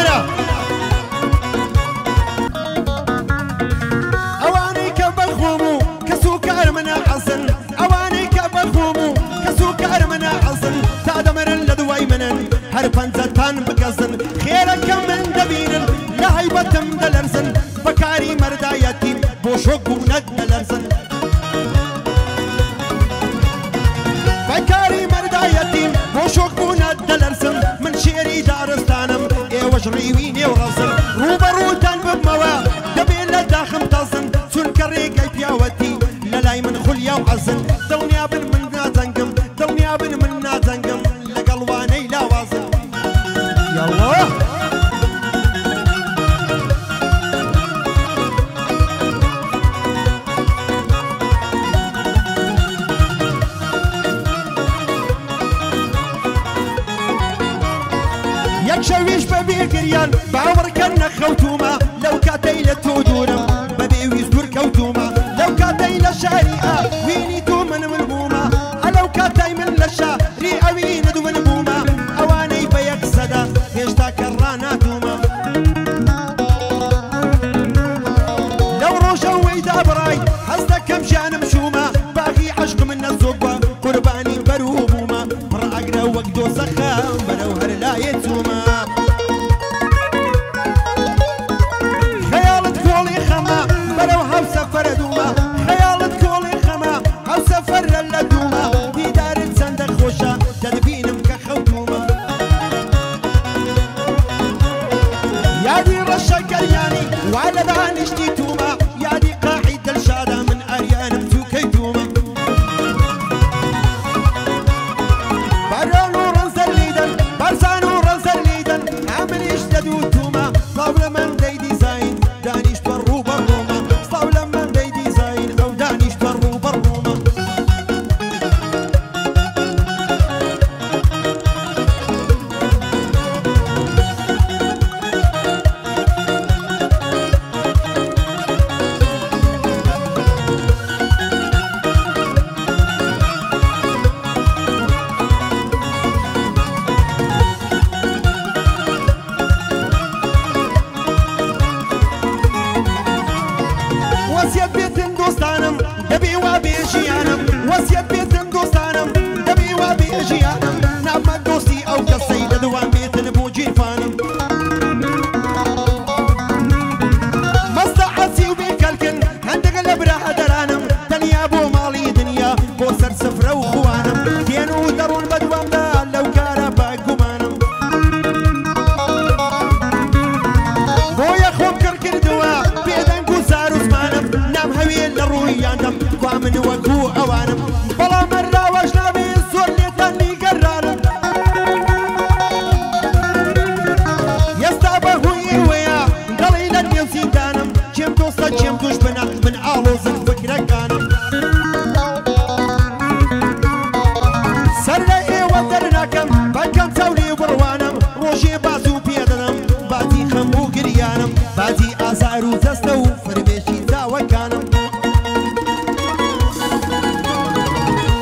لێرە ئەوانەی کە بەخۆم و کەس و کار منە حەزن ئەوانەی کە بەخۆم و کەس و کار منە حەزن تا دەمرن لە دوای منن هەر پەنجەتان بگەزن خێرەکە من دەبینن لە هەیبەتم دەلەرزن بەکاری مەردایەتیم بۆ شۆک بوونەت دەلەرزن بەکاری مەردایەتیم بۆ شۆک بوونەت دەلەرزن من شێری دارستانم ئێوەش ڕیوی نێوڕەزن ڕوبەڕووتان ببمەوە دەبێت لە داخم تەزن چونکە ڕێگەی پیاوەتی لە لای من خولیا و عەزن دڵنیا بن من ناجەنگم دڵنیا بن من ناجەنگم لەگەڵ وانەی لاوازن یاڵڵا شەویش بەبێ گریان باوەڕکە نەخەوتومە لەو کاتەی لە تۆ دوورم بەبێ ویست دوور کەوتومە لەو کاتەی لە شاری ئا وینی تۆ من بوومە ئەلەو کاتای من لە شاری ئەوی ندو من بوومە ئەوانەی بە یەک سەدا هێشتا کە ڕاناتومە لەو ڕۆژە وەیدا بڕای هەز دەکەم ژیانم شومە باغی عەشق من نەزۆبە قوربانی بەروو بوومە پڕ ئەگرە وەک دۆزەخە بەرەو هەر لایێ چوومە سفر دوما خيالت كولي خما او سفر للدوما ديدار صندق خوشا تدبينم كخوتوما يا دي رشا كرياني وعلى داني شتيتوما يا دي قاعد الشارع من اريان متوكيتوما برانو رنزل ليدن برزانو رنزل ليدن عامل اشتدوتوما طاول من دي ديزاين دانيش برو بروما وسيت بيتن دوستانم دبي وبيجيانم وسيت بيتن دوستانم دبي وبيجيانم نعم دوستي او قصي دوام بيتن بوجي فانم مصلحتي وبيكلكن عندك الابره درانم دنيا بو مالي دنيا بو سر سفره وخوانم كانوا درون بدوام دا لو كاربا قمانم بو يخوم كركر دوا بيدن كوسار وزمانم نام هوي لرويانم وامن وكو اوانم بلا مرة وجنابي الزور ليتني قرارم يستابه هوي ويا قليلا يوسيدانم جيم دوستا جيم دوش بنا من آلوزن فكرة كانم سر ايوة درناكم بكم تولي وبروانم روشي بازو بيدنم بازي خمو قريانم بازي آزار وزستو فرميشي زاوكانم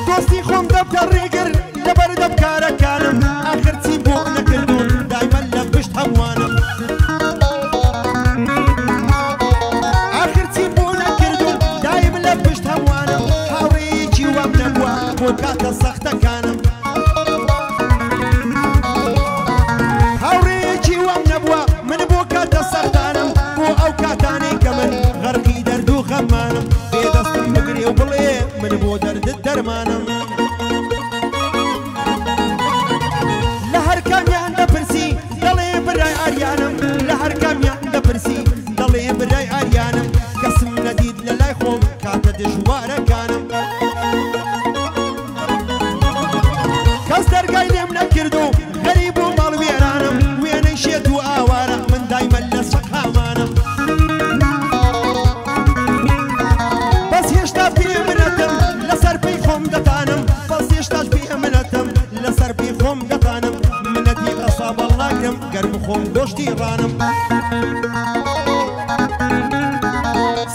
دوستي خوم دبدر ريقر لبرد بكارا كانم آخر تيبو نكردو دايما لبشت هوانم آخر تيبو نكردو دايما لبشت هوانم هاوريجي وام نبوا بوكاتا سختا كانم هاوريجي وام نبوا من بوكاتا سختانم بو او كاتاني كمن غرقي دردو غمانم بيدستم مقري وبلي من بو درد الدرمانم لهر كام يعنده برسي دلي براي اريانم لهر كام يعنده برسي دلي براي اريانم قسم نديد للاي خوم كاتا دجوارا كانم كاستر قايلم نكردو غريب ومال ويرانم وين شيتو اوارا من دايما لسق هامانم بس هشتا بي منتم لسر بي خوم دتانم بس هشتا بي منتم لسر بي خوم دتانم من دي اصاب الله كرم قرب خوم دوشتي رانم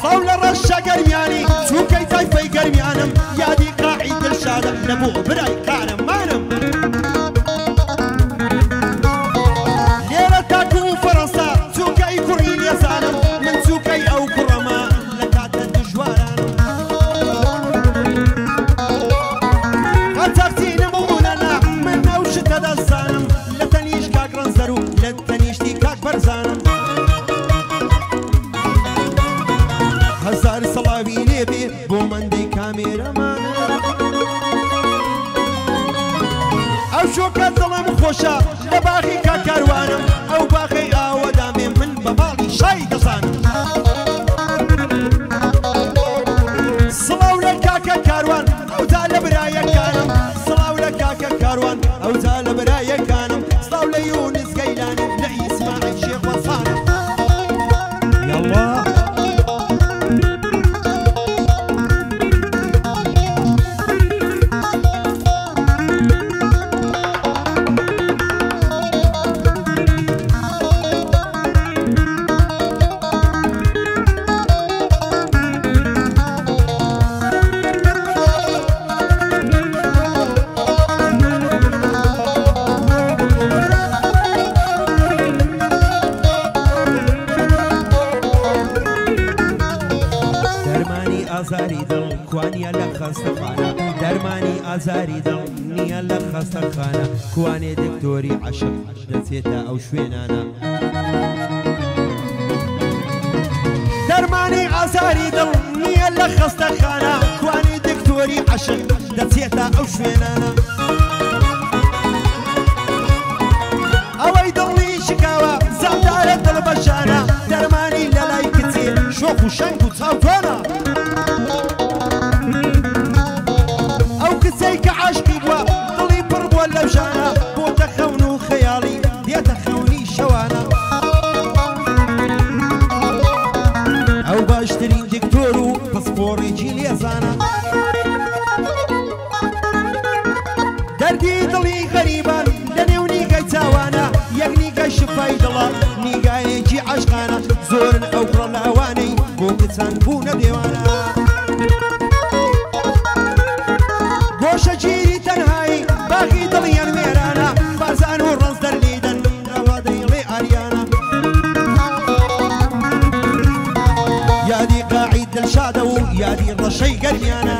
صول الرشا قرمياني شوكي تايفي قرميانم يا دي قاعد الشارع نبو براي كانم مانم ليلة تاكو فرنسا خۆشە لە باخی کاکاروانم ئەو باخی ئاوەدامێ من بە ماڵی شای دەزانم سڵاو لە کاکە کاروان ئەوتا لە برایەکانم سڵاو لە کاکە کاروان ئەوتا لە برایەکانم سڵاو لە یونس گەیلانم لە ئیسماعیل شێخ وەسانم یاڵڵا ئازاری دڵ کوانیە لە خەستەخانە دەرمانی ئازاری دڵ نییە لە خەستەخانە کوانێ دکتۆری عەشق دەچێتە ئەو شوێنانە دەرمانی ئازاری دڵ نییە لە خەستەخانە کوانێ دکتۆری عەشق دەچێتە ئەو شوێنانە ئەوەی دڵی شکاوە زەمدارە دڵبەشانە دەرمانی لە لای کچێ شۆخ و شەنگ و چاوتۆنە کسەی کە عاشقی بووە دڵی پڕ بووە لەو ژانە بۆتە خەون و خەیاڵی دێتە خەونی شەوانە ئەو باشترین دکتۆر و پسپۆڕێکی لێزانە دەردی دڵی غەریبان لە نێو نیگای چاوانە یەک نیگای شفای دڵە نیگایەکی عاشقانە زۆرن ئەو پڕە لاوانەی بۆ کچان بوونە دێوانە گۆشە گیری تەنهایی باقی دڵیان وێرانە بارزان و ڕەنز دەرلیدەن ئەوا دەیڵێ ئاریانە یادی قاعی دڵشادە و یادی ڕەشەی گەرمیانە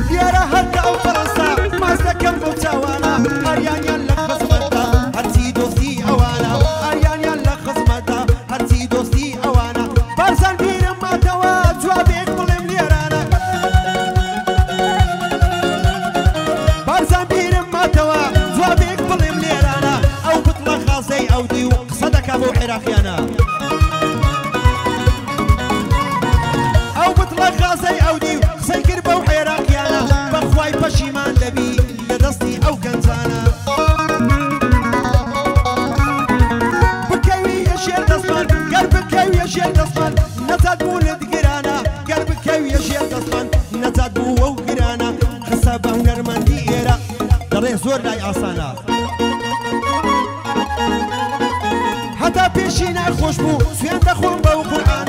دیارە هەرکە ئەو فەڕەنسا ماز دەکەم بەو چاوانە ئاریانیان لە خزمەتە هەرچی دۆستی ئەوانە ئاریانیان لە خزمەتە هەرچی دۆستی ئەوانە بارزان بیرم ماتەوە جوابێک بڵێم لێرانە بارزان بیرم ماتەوە جوابێک بڵێم لێرانە ئەو بتڵە خازەی ئەو دی و قسە دەکا بۆ عێراقیانە ئەو بتڵە خازەی ئەو دی و قسەی کرد بەو عێراقیانە بەخوای پەشیمان دەبی لە دەستی ئەو گەنجانە بکەوی یەشێر دەستمان گەر بکەوی یەشێر دەستمان نەجات بوونت گرانە گەر بکەوی یەشێر دەستمان نەجات بوو وەو گرانە قسە بە هونەرمەندی ئێرە دەڵێ زۆر لای ئاسانە هەتا پێشی ناخۆش بوو سوێن دەخۆم بەو قورئانە